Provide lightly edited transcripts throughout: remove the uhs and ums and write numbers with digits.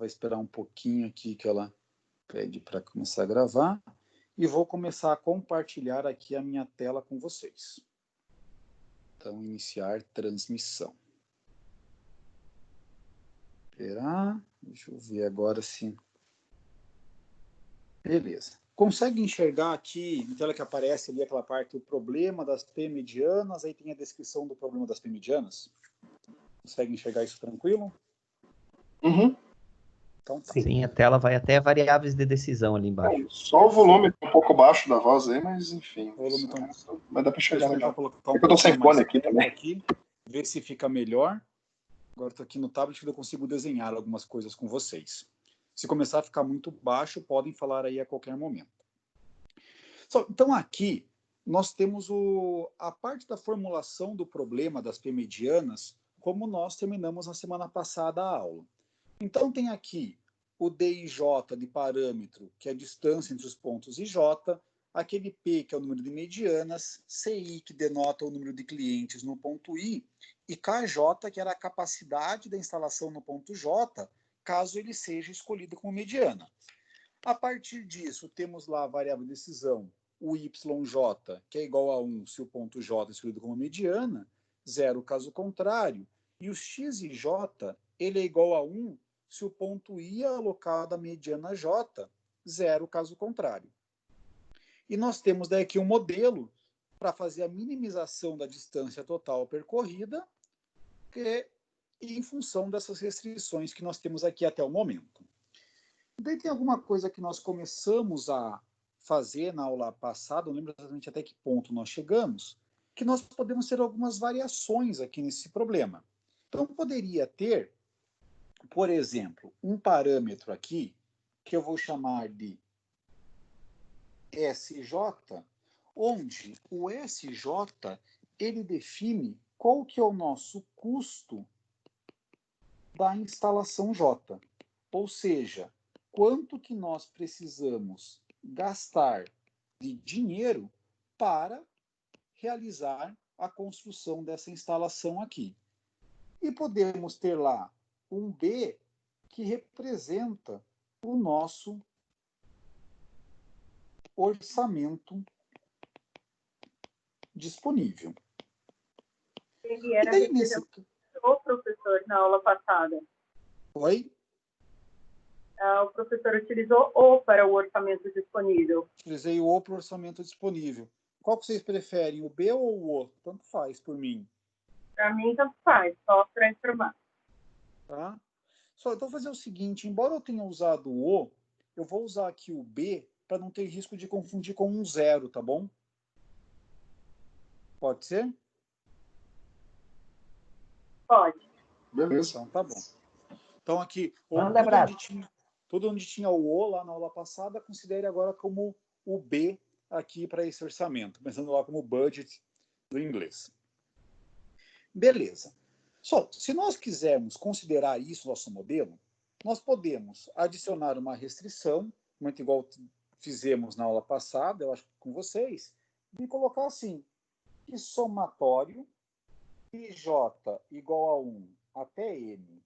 vai esperar um pouquinho aqui que ela pede para começar a gravar. E vou começar a compartilhar aqui a minha tela com vocês. Então, iniciar transmissão. Esperar. Deixa eu ver agora se... Beleza. Consegue enxergar aqui, na tela que aparece ali, aquela parte, o problema das P medianas, aí tem a descrição do problema das P medianas? Consegue enxergar isso tranquilo? Uhum. Então, tá. Sim, a tela vai até variáveis de decisão ali embaixo. Só o volume um pouco baixo da voz aí, mas enfim. O volume tá... Mas dá para enxergar legal. Colocar É que eu tô sem fone aqui também. Ver se fica melhor. Agora estou aqui no tablet que eu consigo desenhar algumas coisas com vocês. Se começar a ficar muito baixo, podem falar aí a qualquer momento. Então, aqui, nós temos a parte da formulação do problema das P medianas, como nós terminamos na semana passada a aula. Então, tem aqui o D e J de parâmetro, que é a distância entre os pontos i j, aquele P, que é o número de medianas, CI, que denota o número de clientes no ponto I, e KJ, que era a capacidade da instalação no ponto J, caso ele seja escolhido como mediana. A partir disso, temos lá a variável de decisão, o YJ, que é igual a 1 se o ponto J é escolhido como mediana, 0 caso contrário, e o XJ, ele é igual a 1 se o ponto I é alocado à mediana J, 0 caso contrário. E nós temos daí aqui um modelo para fazer a minimização da distância total percorrida, em função dessas restrições que nós temos aqui até o momento. Daí tem alguma coisa que nós começamos a fazer na aula passada, não lembro exatamente até que ponto nós chegamos, que nós podemos ter algumas variações aqui nesse problema. Então, poderia ter, por exemplo, um parâmetro aqui, que eu vou chamar de SJ, onde o SJ, ele define qual que é o nosso custo da instalação J. Ou seja, quanto que nós precisamos gastar de dinheiro para realizar a construção dessa instalação aqui. E podemos ter lá um B que representa o nosso orçamento disponível. Ele era o professor na aula passada. Oi? O professor utilizou o para o orçamento disponível. Utilizei o para o orçamento disponível. Qual que vocês preferem, o B ou o O? Tanto faz por mim. Para mim, tanto faz, só para informar. Tá? Então, vou fazer o seguinte, embora eu tenha usado o O, eu vou usar aqui o B para não ter risco de confundir com um 0, tá bom? Pode ser? Pode. Beleza. Então, tá bom. Então, aqui, tudo onde tinha o O lá na aula passada, considere agora como o B aqui para esse orçamento, pensando lá como budget do inglês. Beleza. Se nós quisermos considerar isso nosso modelo, nós podemos adicionar uma restrição, muito igual fizemos na aula passada, eu acho que com vocês, e colocar assim, que somatório IJ igual a 1 até M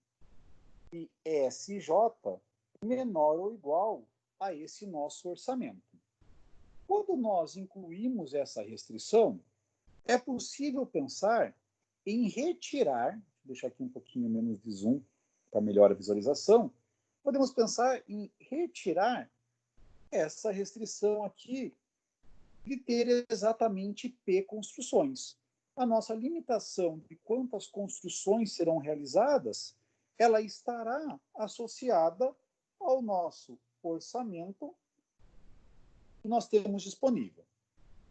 e SJ menor ou igual a esse nosso orçamento. Quando nós incluímos essa restrição, é possível pensar em retirar, vou deixar aqui um pouquinho menos de zoom para melhorar a visualização, podemos pensar em retirar essa restrição aqui de ter exatamente P construções. A nossa limitação de quantas construções serão realizadas, ela estará associada ao nosso orçamento que nós temos disponível.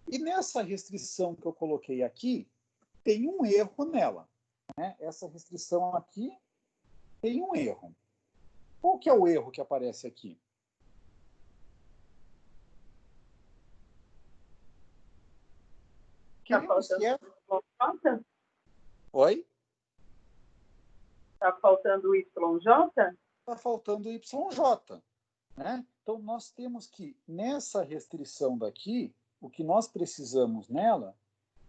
E nessa restrição que eu coloquei aqui, tem um erro nela. Né? Essa restrição aqui tem um erro. Qual que é o erro que aparece aqui? Está faltando Oi? Está faltando o YJ? Está faltando o YJ. Né? Então, nós temos que, nessa restrição daqui, o que nós precisamos nela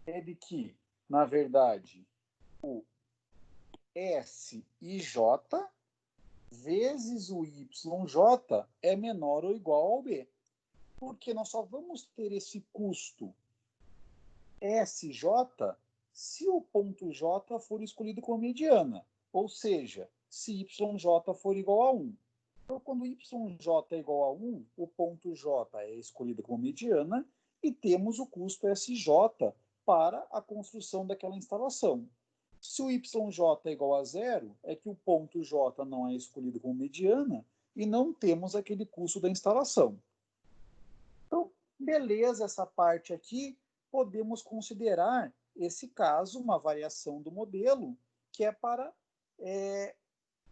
é de que, na verdade, o SIJ vezes o YJ é menor ou igual ao B. Porque nós só vamos ter esse custo SJ se o ponto J for escolhido como mediana. Ou seja, se YJ for igual a 1. Então, quando YJ é igual a 1, o ponto J é escolhido como mediana e temos o custo SJ para a construção daquela instalação. Se o YJ é igual a 0, é que o ponto J não é escolhido como mediana e não temos aquele custo da instalação. Então, beleza, essa parte aqui, podemos considerar esse caso uma variação do modelo, que é para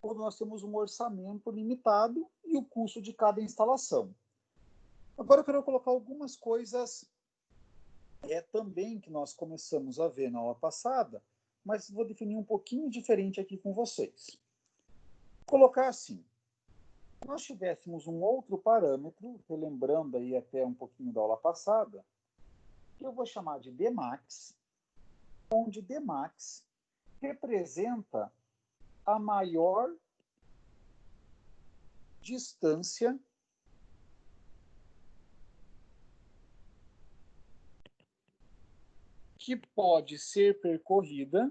quando nós temos um orçamento limitado e o custo de cada instalação. Agora eu quero colocar algumas coisas também que nós começamos a ver na aula passada, mas vou definir um pouquinho diferente aqui com vocês. Colocar assim, se nós tivéssemos um outro parâmetro, relembrando aí até um pouquinho da aula passada, que eu vou chamar de Dmax, onde Dmax representa a maior distância que pode ser percorrida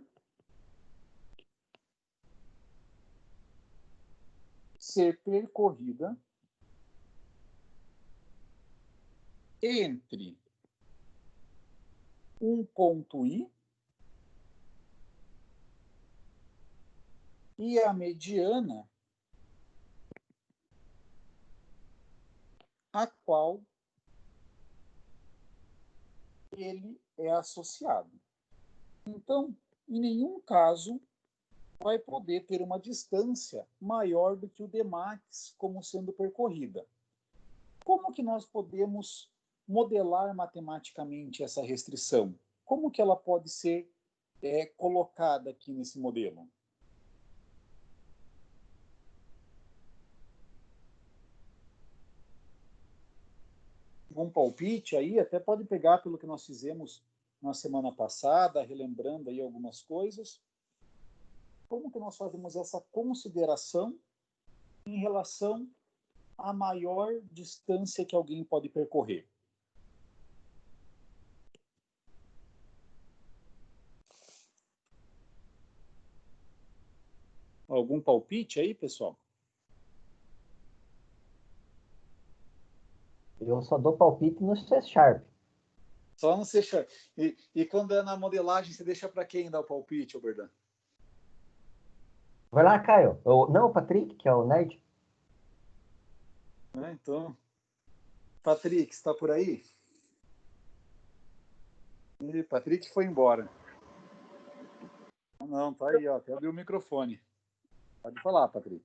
entre um ponto I e a mediana a qual ele é associado. Então, em nenhum caso vai poder ter uma distância maior do que o Dmax como sendo percorrida. Como que nós podemos modelar matematicamente essa restrição? Como que ela pode ser colocada aqui nesse modelo? Um palpite aí, até pode pegar pelo que nós fizemos na semana passada, relembrando aí algumas coisas. Como que nós fazemos essa consideração em relação à maior distância que alguém pode percorrer? Algum palpite aí, pessoal? Eu só dou palpite no C Sharp. Só no C Sharp. E quando é na modelagem, você deixa para quem dar o palpite, Oberdan? Vai lá, Caio. Não, o Patrick, que é o nerd. Então, Patrick, está por aí? Patrick foi embora. Não, tá aí, ó. Até abriu o microfone. Pode falar, Patrick.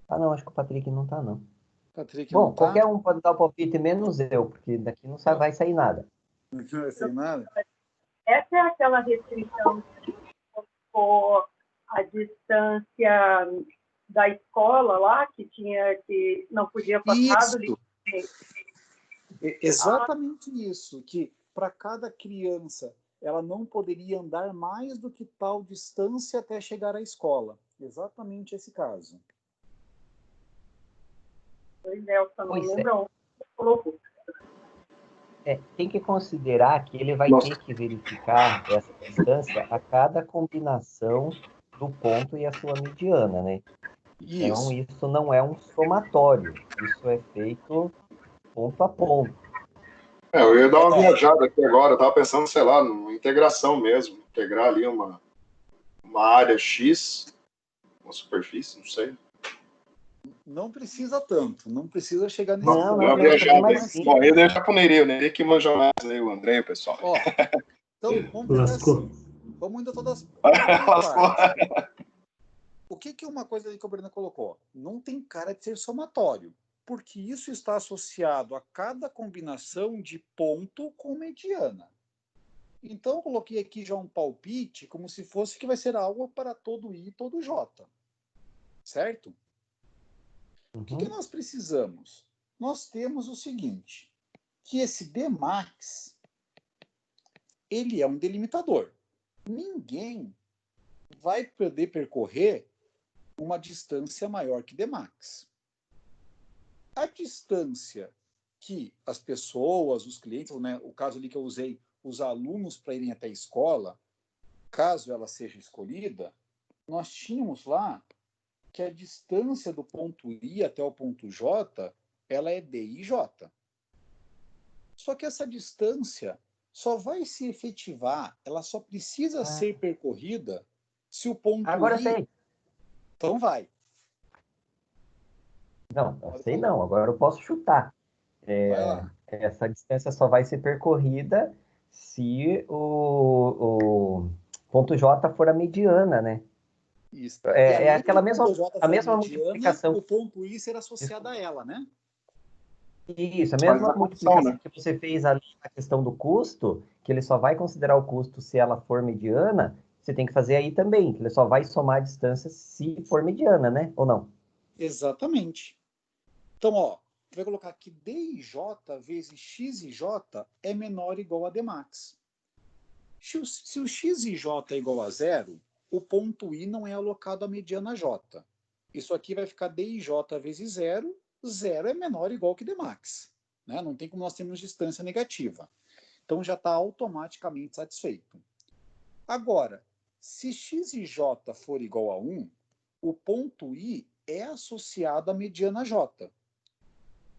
Ah, não, acho que o Patrick não tá, não. Patrick Bom, não tá? qualquer um pode dar o palpite, menos eu, porque daqui não vai sair nada. Não vai sair nada? Essa é aquela restrição que for a distância da escola lá, que não podia passar do limite. Exatamente isso, que para cada criança ela não poderia andar mais do que tal distância até chegar à escola. Exatamente esse caso. Pois é, eu só não lembro onde colocou. Tem que considerar que ele vai ter que verificar essa distância a cada combinação do ponto e a sua mediana, né? Então, isso não é um somatório. Isso é feito ponto a ponto. Eu ia dar uma viajada aqui agora. Eu estava pensando, sei lá, numa integração mesmo. Integrar ali uma área X, uma superfície, não sei. Não precisa tanto, não precisa chegar nesse ponto. Não, viajada aí. Bom, aí deixa pro Neri, o Neri que manja mais aí, o André, o pessoal. Ó, então, vamos ver assim. Vamos indo todas partes. O que é uma coisa que o Breno colocou? Não tem cara de ser somatório, porque isso está associado a cada combinação de ponto com mediana. Então, eu coloquei aqui já um palpite, como se fosse que vai ser algo para todo I e todo J. Certo? O que nós precisamos? Nós temos o seguinte, que esse Dmax, ele é um delimitador. Ninguém vai poder percorrer uma distância maior que Dmax. A distância que as pessoas, os clientes, né, o caso ali que eu usei, os alunos para irem até a escola, caso ela seja escolhida, nós tínhamos lá que a distância do ponto I até o ponto J, ela é DIJ. Só que essa distância só vai se efetivar, ela só precisa ser percorrida se o ponto Agora I... sei. Então vai. Não, sei não, agora eu posso chutar. Vai lá. Essa distância só vai ser percorrida se o ponto J for a mediana, né? Isso. É além aquela do mesma, ponto J a for mesma mediana, multiplicação. o ponto I ser associado a ela, né? Isso, a Faz mesma a condição, multiplicação né? que você fez ali na questão do custo, que ele só vai considerar o custo se ela for mediana, você tem que fazer aí também, que ele só vai somar a distância se for mediana, né? Ou não? Exatamente. Então, ó, vai colocar que DIJ vezes XIJ é menor ou igual a Dmax. Se o XIJ é igual a zero, o ponto I não é alocado à mediana J. Isso aqui vai ficar DIJ vezes zero, zero é menor ou igual que Dmax. Né? Não tem como nós termos distância negativa. Então já está automaticamente satisfeito. Agora, se x e j for igual a 1, o ponto I é associado à mediana J.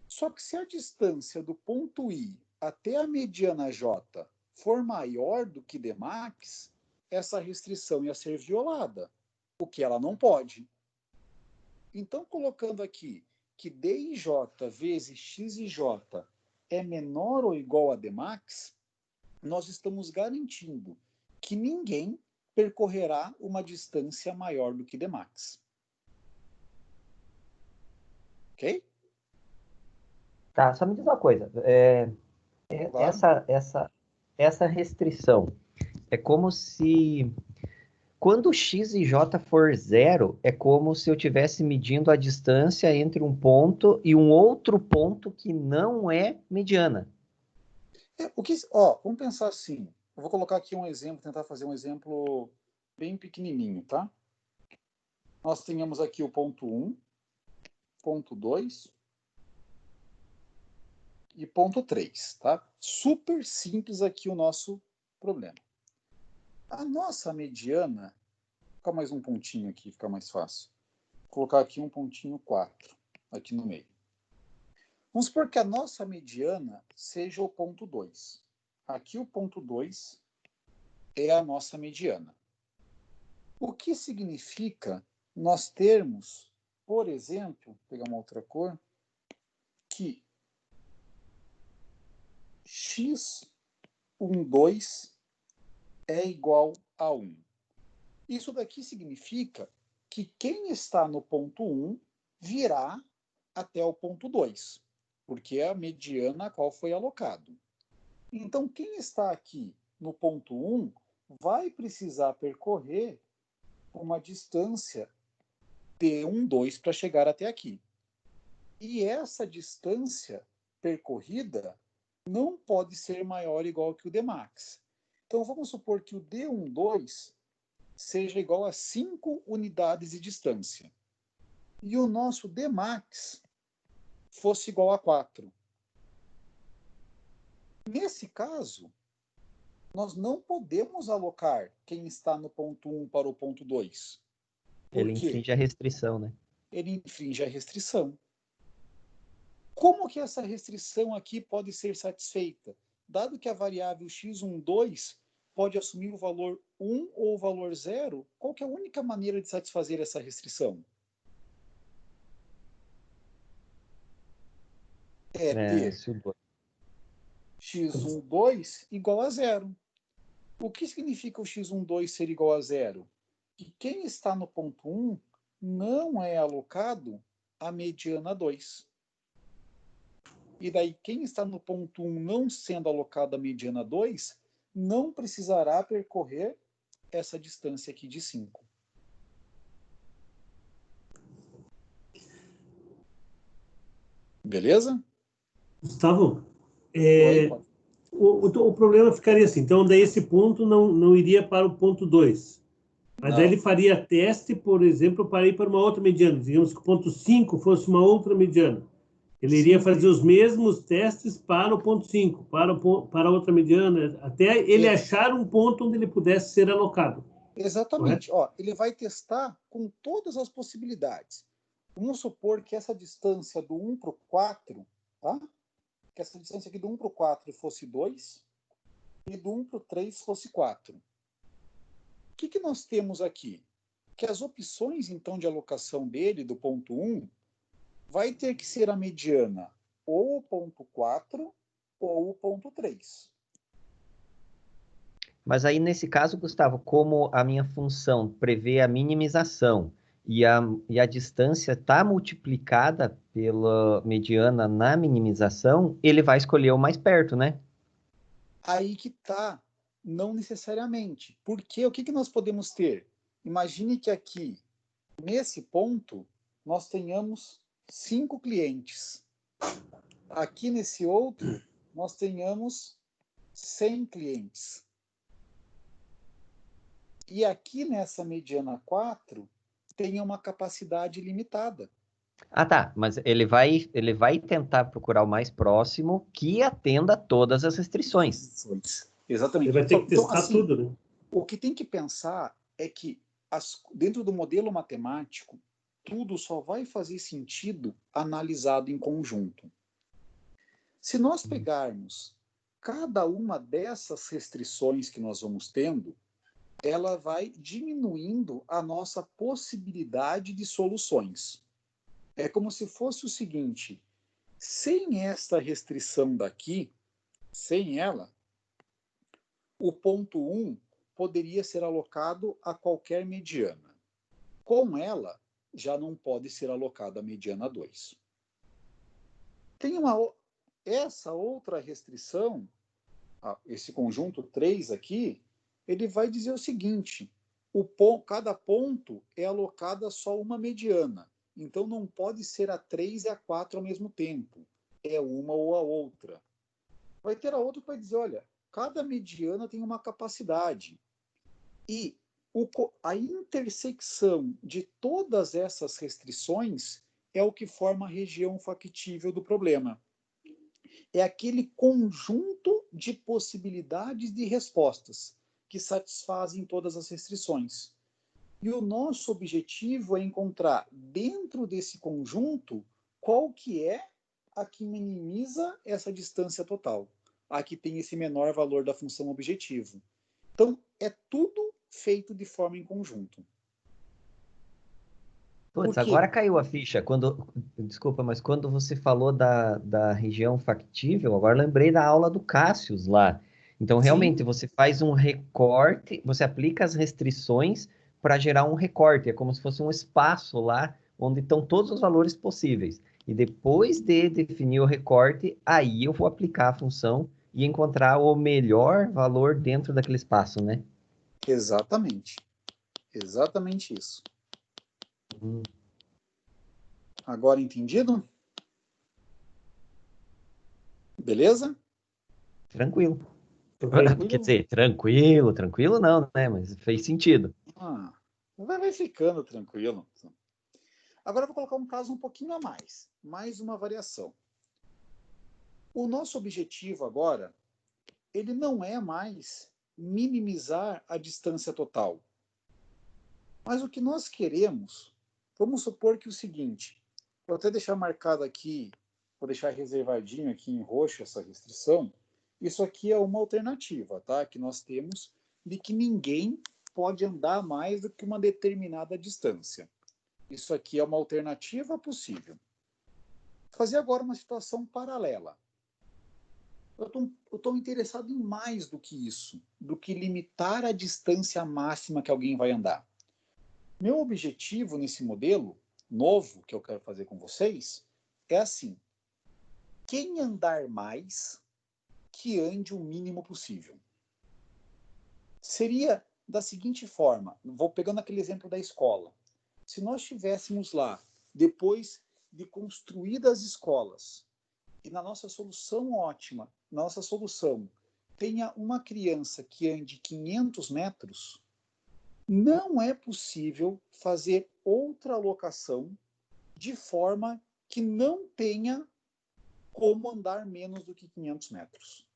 Só que se a distância do ponto I até a mediana J for maior do que Dmax, essa restrição ia ser violada, o que ela não pode. Então, colocando aqui que DIJ vezes XIJ é menor ou igual a Dmax, nós estamos garantindo que ninguém percorrerá uma distância maior do que Dmax. Ok? Tá, só me diz uma coisa. Claro. Essa restrição é como se... Quando x e j for zero, é como se eu estivesse medindo a distância entre um ponto e um outro ponto que não é mediana. Vamos pensar assim. Eu vou colocar aqui um exemplo, tentar fazer um exemplo bem pequenininho, tá? Nós tenhamos aqui o ponto 1, ponto 2 e ponto 3, tá? Super simples aqui o nosso problema. A nossa mediana, vou colocar mais um pontinho aqui, fica mais fácil. Vou colocar aqui um pontinho 4, aqui no meio. Vamos supor que a nossa mediana seja o ponto 2. Aqui o ponto 2 é a nossa mediana. O que significa nós termos, por exemplo, vou pegar uma outra cor, que x12 é igual a 1. Isso daqui significa que quem está no ponto 1 virá até o ponto 2, porque é a mediana a qual foi alocado. Então, quem está aqui no ponto 1 vai precisar percorrer uma distância D12 para chegar até aqui. E essa distância percorrida não pode ser maior ou igual que o Dmax. Então, vamos supor que o D12 seja igual a 5 unidades de distância. E o nosso Dmax fosse igual a 4. Nesse caso, nós não podemos alocar quem está no ponto 1 para o ponto 2. Ele infringe a restrição, né? Ele infringe a restrição. Como que essa restrição aqui pode ser satisfeita? Dado que a variável x12 pode assumir o valor 1 ou o valor 0, qual que é a única maneira de satisfazer essa restrição? É ter x12 igual a 0. O que significa o x12 ser igual a 0? Que quem está no ponto 1 não é alocado à mediana 2. E daí, quem está no ponto 1 não sendo alocado à mediana 2, não precisará percorrer essa distância aqui de 5. Beleza? Gustavo, Oi? o problema ficaria assim, então daí esse ponto não iria para o ponto 2. Mas aí ele faria teste, por exemplo, para ir para uma outra mediana. Digamos que o ponto 5 fosse uma outra mediana. Ele iria fazer os mesmos testes para o ponto 5, para outra mediana, até ele achar um ponto onde ele pudesse ser alocado. Exatamente. Ó, ele vai testar com todas as possibilidades. Vamos supor que essa distância do 1 para o 4, tá? Que essa distância aqui do 1 para o 4 fosse 2 e do 1 para o 3 fosse 4. O que nós temos aqui? Que as opções, então, de alocação dele, do ponto 1, vai ter que ser a mediana ou o ponto 4 ou o ponto 3. Mas aí, nesse caso, Gustavo, como a minha função prevê a minimização e a distância está multiplicada pela mediana na minimização, ele vai escolher o mais perto, né? Aí que tá, não necessariamente. Porque o que nós podemos ter? Imagine que aqui, nesse ponto, nós tenhamos 5 clientes. Aqui nesse outro, nós tenhamos 100 clientes. E aqui nessa mediana 4, tenha uma capacidade limitada. Ah, tá. Mas ele vai tentar procurar o mais próximo que atenda todas as restrições. Exatamente. Ele vai ter que testar assim, tudo, né? O que tem que pensar é que dentro do modelo matemático, tudo só vai fazer sentido analisado em conjunto. Se nós pegarmos cada uma dessas restrições que nós vamos tendo, ela vai diminuindo a nossa possibilidade de soluções. É como se fosse o seguinte: sem esta restrição daqui, sem ela, o ponto 1 poderia ser alocado a qualquer mediana. Com ela, já não pode ser alocado a mediana 2. Tem essa outra restrição, esse conjunto 3 aqui, ele vai dizer o seguinte: cada ponto é alocado a só uma mediana. Então não pode ser a 3 e a 4 ao mesmo tempo. É uma ou a outra. Vai ter a outra que vai dizer, olha, cada mediana tem uma capacidade. E a intersecção de todas essas restrições é o que forma a região factível do problema. É aquele conjunto de possibilidades de respostas que satisfazem todas as restrições. E o nosso objetivo é encontrar dentro desse conjunto qual que é a que minimiza essa distância total, a que tem esse menor valor da função objetivo. Então, é tudo feito de forma em conjunto. Putz, agora caiu a ficha. Desculpa, mas quando você falou da região factível, agora lembrei da aula do Cassius lá. Então, realmente, Sim. Você faz um recorte, você aplica as restrições para gerar um recorte. É como se fosse um espaço lá onde estão todos os valores possíveis. E depois de definir o recorte, aí eu vou aplicar a função e encontrar o melhor valor dentro daquele espaço, né? Exatamente. Exatamente isso. Agora entendido? Beleza? Tranquilo. Quer dizer, tranquilo não, né? Mas fez sentido. Vai ficando tranquilo. Agora eu vou colocar um caso um pouquinho a mais uma variação. O nosso objetivo agora, ele não é mais minimizar a distância total. Mas o que nós queremos, vamos supor que o seguinte, vou até deixar marcado aqui, vou deixar reservadinho aqui em roxo essa restrição. Isso aqui é uma alternativa, tá? Que nós temos de que ninguém pode andar mais do que uma determinada distância. Isso aqui é uma alternativa possível. Vou fazer agora uma situação paralela. Eu estou interessado em mais do que isso, do que limitar a distância máxima que alguém vai andar. Meu objetivo nesse modelo novo que eu quero fazer com vocês é assim: quem andar mais, que ande o mínimo possível. Seria da seguinte forma, vou pegando aquele exemplo da escola. Se nós tivéssemos lá, depois de construídas as escolas, e na nossa solução ótima, nossa solução, tenha uma criança que ande 500 metros, não é possível fazer outra alocação de forma que não tenha como andar menos do que 500 metros.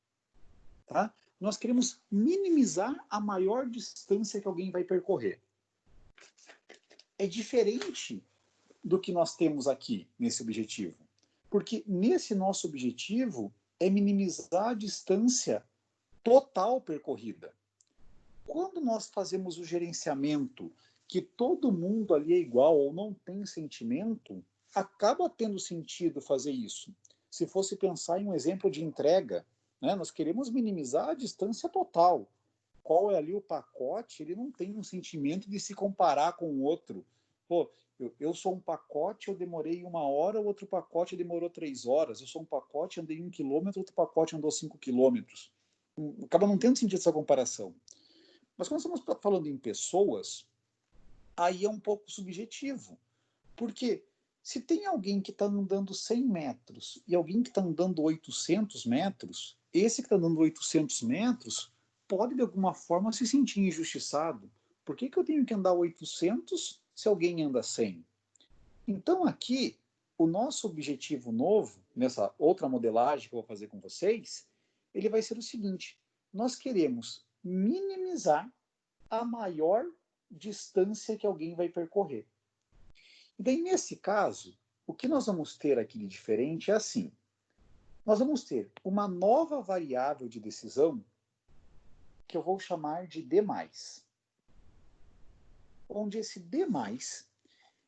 Tá? Nós queremos minimizar a maior distância que alguém vai percorrer. É diferente do que nós temos aqui nesse objetivo. Porque nesse nosso objetivo é minimizar a distância total percorrida. Quando nós fazemos o gerenciamento que todo mundo ali é igual ou não tem sentimento, acaba tendo sentido fazer isso. Se fosse pensar em um exemplo de entrega, né, nós queremos minimizar a distância total. Qual é ali o pacote? Ele não tem um sentimento de se comparar com o outro. Pô, eu sou um pacote, eu demorei 1 hora, o outro pacote demorou 3 horas. Eu sou um pacote, andei 1 quilômetro, outro pacote andou 5 quilômetros. Acaba não tendo sentido essa comparação. Mas quando estamos falando em pessoas, aí é um pouco subjetivo. Porque se tem alguém que está andando 100 metros e alguém que está andando 800 metros, esse que está andando 800 metros pode, de alguma forma, se sentir injustiçado. Por que eu tenho que andar 800 se alguém anda 100? Então, aqui, o nosso objetivo novo, nessa outra modelagem que eu vou fazer com vocês, ele vai ser o seguinte: nós queremos minimizar a maior distância que alguém vai percorrer. E daí, nesse caso, o que nós vamos ter aqui de diferente é assim: nós vamos ter uma nova variável de decisão que eu vou chamar de D+, onde esse D+,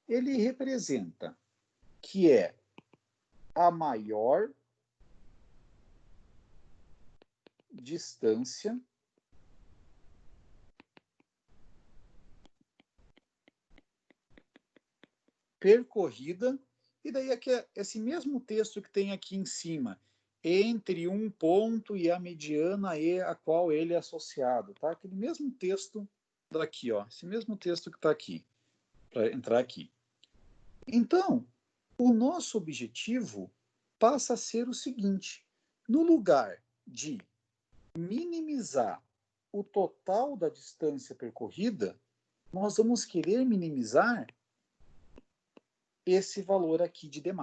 ele representa que é a maior distância percorrida, e daí aqui é esse mesmo texto que tem aqui em cima, entre um ponto e a mediana e a qual ele é associado, tá? Aquele mesmo texto daqui, ó, esse mesmo texto que está aqui, para entrar aqui. Então, o nosso objetivo passa a ser o seguinte: no lugar de minimizar o total da distância percorrida, nós vamos querer minimizar esse valor aqui de D+.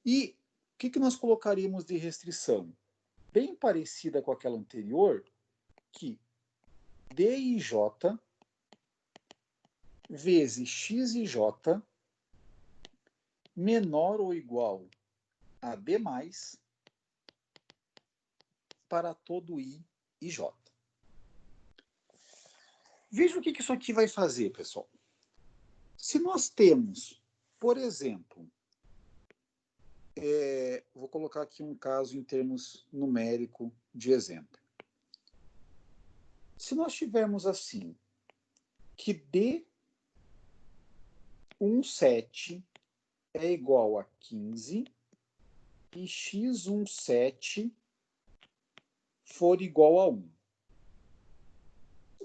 E o que nós colocaríamos de restrição? Bem parecida com aquela anterior, que DIJ vezes XIJ menor ou igual a D+, para todo I e J. Veja o que isso aqui vai fazer, pessoal. Se nós temos, por exemplo, vou colocar aqui um caso em termos numérico de exemplo. Se nós tivermos assim, que D17 é igual a 15 e X17 for igual a 1.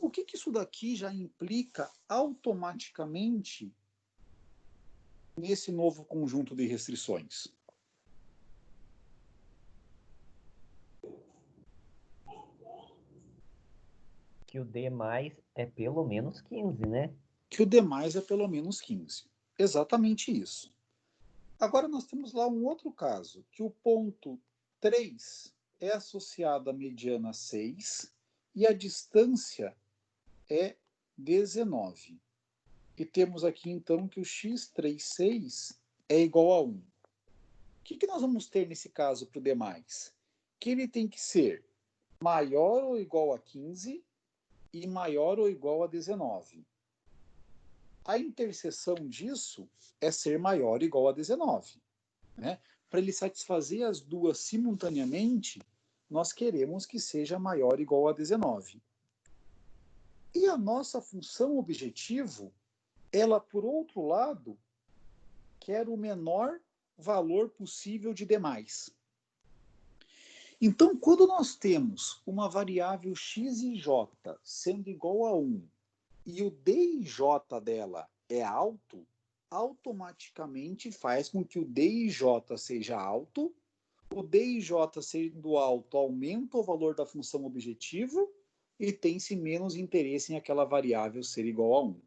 O que isso daqui já implica automaticamente nesse novo conjunto de restrições? Que o D é pelo menos 15, né? Que o D é pelo menos 15. Exatamente isso. Agora nós temos lá um outro caso, que o ponto 3 é associado à mediana 6 e a distância é 19. E temos aqui então que o x36 é igual a 1. O que nós vamos ter nesse caso para o D+? Que ele tem que ser maior ou igual a 15 e maior ou igual a 19. A interseção disso é ser maior ou igual a 19. Né? Para ele satisfazer as duas simultaneamente, nós queremos que seja maior ou igual a 19. E a nossa função objetivo, ela, por outro lado, quer o menor valor possível de D+. Então, quando nós temos uma variável x e j sendo igual a 1 e o d e j dela é alto, automaticamente faz com que o d e j seja alto, o d e j sendo alto aumenta o valor da função objetivo, e tem-se menos interesse em aquela variável ser igual a 1.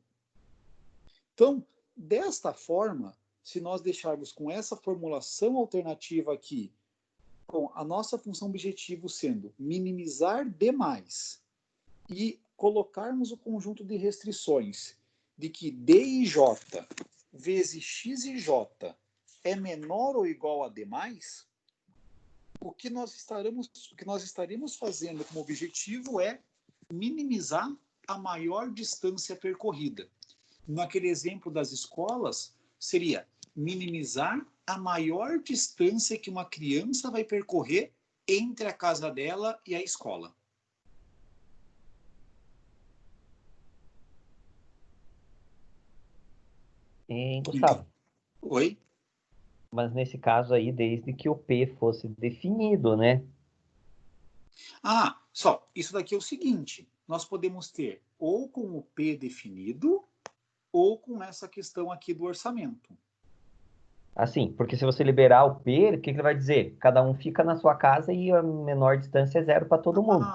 Então, desta forma, se nós deixarmos com essa formulação alternativa aqui, com a nossa função objetivo sendo minimizar demais e colocarmos o conjunto de restrições de que D e J vezes X e J é menor ou igual a D+, o que nós estaremos fazendo como objetivo é minimizar a maior distância percorrida. Naquele exemplo das escolas, seria minimizar a maior distância que uma criança vai percorrer entre a casa dela e a escola. Gustavo. Oi? Mas nesse caso aí, desde que o P fosse definido, né? Só, isso daqui é o seguinte, nós podemos ter ou com o P definido, ou com essa questão aqui do orçamento. Assim, porque se você liberar o P, o que ele vai dizer? Cada um fica na sua casa e a menor distância é 0 para todo mundo.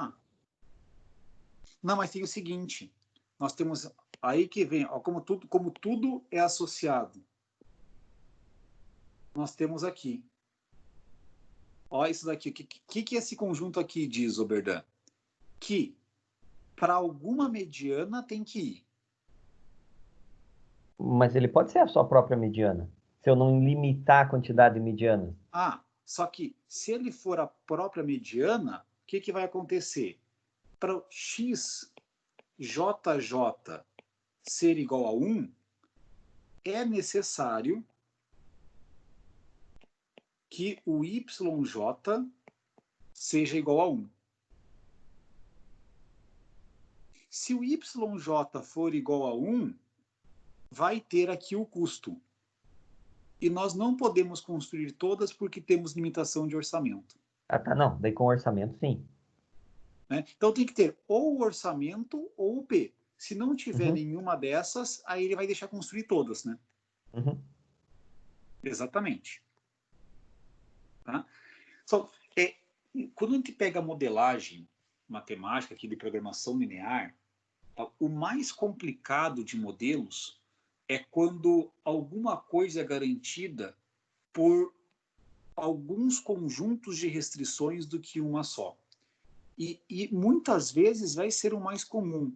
Não, mas tem o seguinte, nós temos aí que vem, ó, como tudo é associado. Nós temos aqui. Olha isso daqui. O que esse conjunto aqui diz, Oberdan? Que para alguma mediana tem que ir. Mas ele pode ser a sua própria mediana, se eu não limitar a quantidade de medianas. Só que se ele for a própria mediana, o que vai acontecer? Para o x, JJ ser igual a 1, é necessário que o YJ seja igual a 1. Se o YJ for igual a 1, vai ter aqui o custo. E nós não podemos construir todas porque temos limitação de orçamento. Tá, não. Daí com orçamento, sim. Né? Então tem que ter ou o orçamento ou o P. Se não tiver nenhuma dessas, aí ele vai deixar construir todas, né? Exatamente. Tá? Quando a gente pega a modelagem matemática aqui de programação linear, tá? O mais complicado de modelos é quando alguma coisa é garantida por alguns conjuntos de restrições do que uma só. E muitas vezes vai ser o mais comum,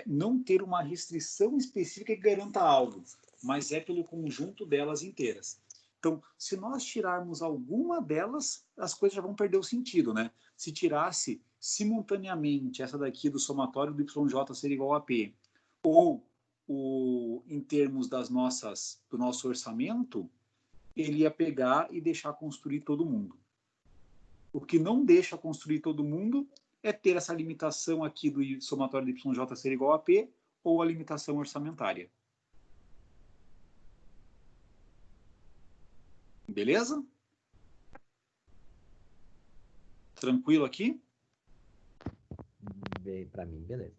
não ter uma restrição específica que garanta algo, mas é pelo conjunto delas inteiras. Então, se nós tirarmos alguma delas, as coisas já vão perder o sentido, né? Se tirasse simultaneamente essa daqui do somatório do YJ ser igual a P, ou em termos do nosso orçamento, ele ia pegar e deixar construir todo mundo. O que não deixa construir todo mundo é ter essa limitação aqui do somatório de YJ ser igual a P ou a limitação orçamentária. Beleza? Tranquilo aqui? Para mim, beleza.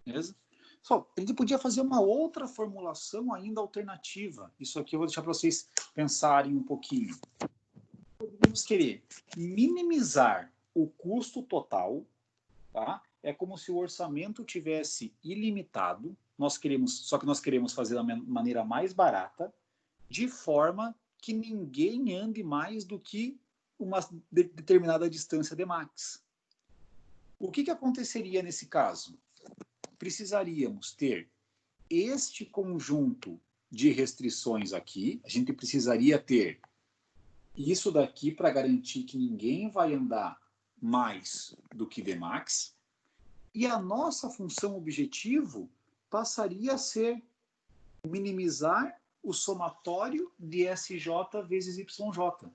Beleza? Só, a gente podia fazer uma outra formulação ainda alternativa. Isso aqui eu vou deixar para vocês pensarem um pouquinho. Podemos querer minimizar o custo total, tá? É como se o orçamento tivesse ilimitado. Só que nós queremos fazer da maneira mais barata, de forma que ninguém ande mais do que uma determinada distância de max. O que aconteceria nesse caso? Precisaríamos ter este conjunto de restrições aqui, a gente precisaria ter isso daqui para garantir que ninguém vai andar mais do que Dmax, e a nossa função objetivo passaria a ser minimizar o somatório de SJ vezes YJ.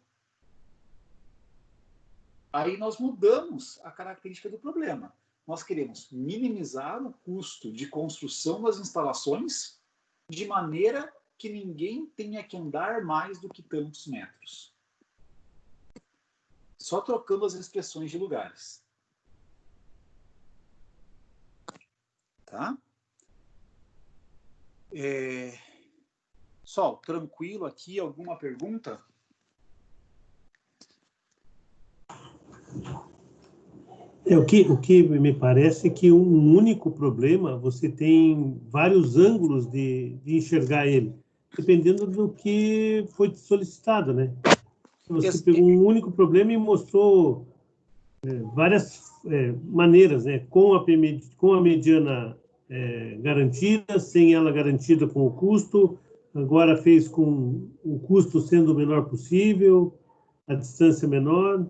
Aí nós mudamos a característica do problema. Nós queremos minimizar o custo de construção das instalações de maneira que ninguém tenha que andar mais do que tantos metros. Só trocando as expressões de lugares. Tá? Sol, tranquilo aqui? Alguma pergunta? O que me parece que um único problema, você tem vários ângulos de enxergar ele, dependendo do que foi solicitado, né? Você pegou um único problema e mostrou várias maneiras, né? Com a mediana garantida, sem ela garantida com o custo, agora fez com o custo sendo o menor possível, a distância menor.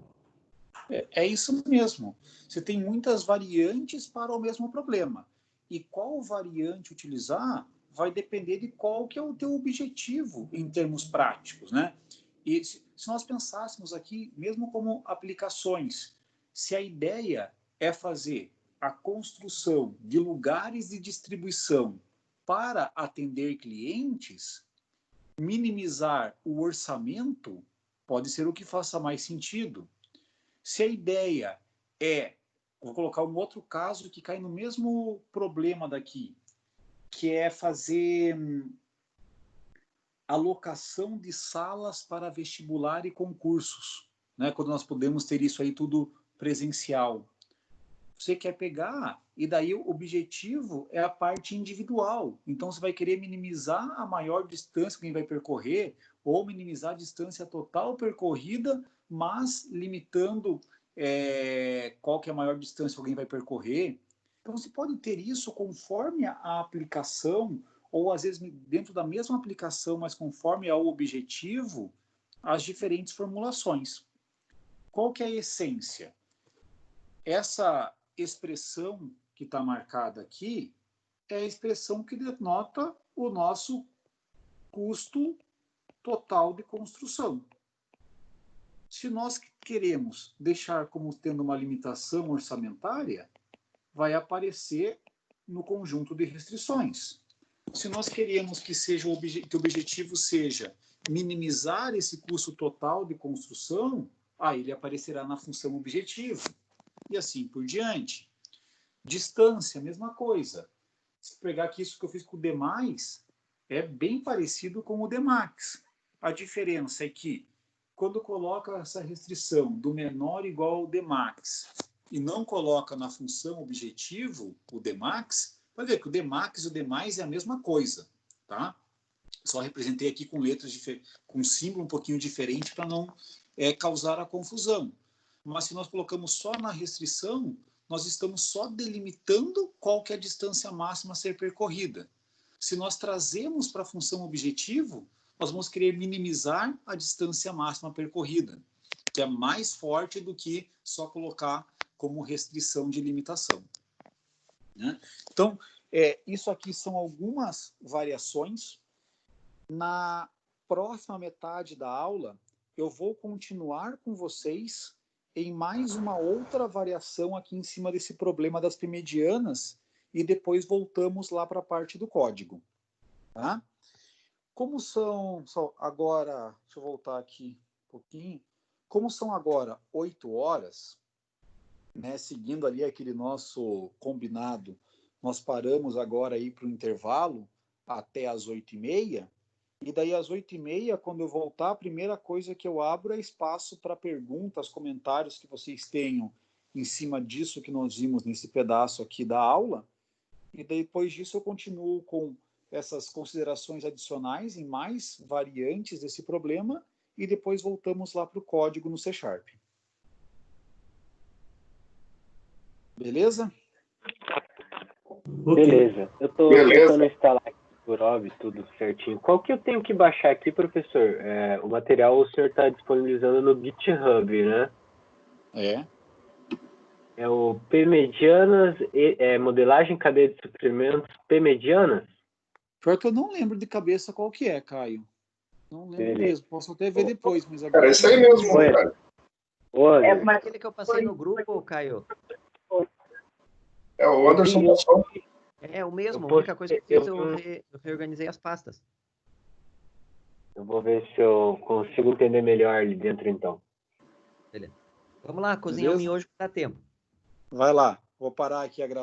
É isso mesmo. Você tem muitas variantes para o mesmo problema. E qual variante utilizar vai depender de qual que é o teu objetivo em termos práticos, né? E se nós pensássemos aqui, mesmo como aplicações, se a ideia é fazer a construção de lugares de distribuição para atender clientes, minimizar o orçamento pode ser o que faça mais sentido. Se a ideia vou colocar um outro caso que cai no mesmo problema daqui, que é fazer alocação de salas para vestibular e concursos, né? Quando nós podemos ter isso aí tudo presencial. Você quer pegar, e daí o objetivo é a parte individual. Então, você vai querer minimizar a maior distância que alguém vai percorrer, ou minimizar a distância total percorrida, mas limitando qual que é a maior distância que alguém vai percorrer. Então, você pode ter isso conforme a aplicação, ou às vezes dentro da mesma aplicação, mas conforme ao objetivo, as diferentes formulações. Qual que é a essência? Essa expressão que está marcada aqui é a expressão que denota o nosso custo total de construção. Se nós queremos deixar como tendo uma limitação orçamentária, vai aparecer no conjunto de restrições. Se nós queremos que o objetivo seja minimizar esse custo total de construção, aí ele aparecerá na função objetivo. E assim por diante. Distância, mesma coisa. Se pegar aqui isso que eu fiz com o demais, é bem parecido com o Demax. A diferença é que, quando coloca essa restrição do menor igual ao Demax e não coloca na função objetivo o Demax, vai ver que o Demax e o demais é a mesma coisa, tá? Só representei aqui com letras com símbolo um pouquinho diferente para não causar a confusão. Mas se nós colocamos só na restrição, nós estamos só delimitando qual que é a distância máxima a ser percorrida. Se nós trazemos para a função objetivo, nós vamos querer minimizar a distância máxima percorrida, que é mais forte do que só colocar como restrição de limitação. Né? Então, isso aqui são algumas variações. Na próxima metade da aula, eu vou continuar com vocês em mais uma outra variação aqui em cima desse problema das primedianas e depois voltamos lá para a parte do código. Tá? Como são agora, deixa eu voltar aqui um pouquinho, como são agora 8 horas, né, seguindo ali aquele nosso combinado, nós paramos agora aí para o intervalo até as 8h30, e daí às 8h30, quando eu voltar, a primeira coisa que eu abro é espaço para perguntas, comentários que vocês tenham em cima disso que nós vimos nesse pedaço aqui da aula, e depois disso eu continuo com essas considerações adicionais em mais variantes desse problema, e depois voltamos lá para o código no C#. Beleza? Beleza. Eu estou tentando instalar aqui por OB, tudo certinho. Qual que eu tenho que baixar aqui, professor? O material o senhor está disponibilizando no GitHub, né? É o P-medianas, modelagem cadeia de suprimentos P-medianas? Pior que eu não lembro de cabeça qual que é, Caio. Não lembro mesmo. Posso até ver depois, mas agora... Cara, isso aí mesmo, cara. Mas aquele que eu passei no grupo, Caio. O Anderson passou. É o mesmo, a única coisa que eu fiz, eu reorganizei as pastas. Eu vou ver se eu consigo entender melhor ali dentro, então. Beleza. Vamos lá, cozinhar o miojo que dá tempo. Vai lá, vou parar aqui a gravação.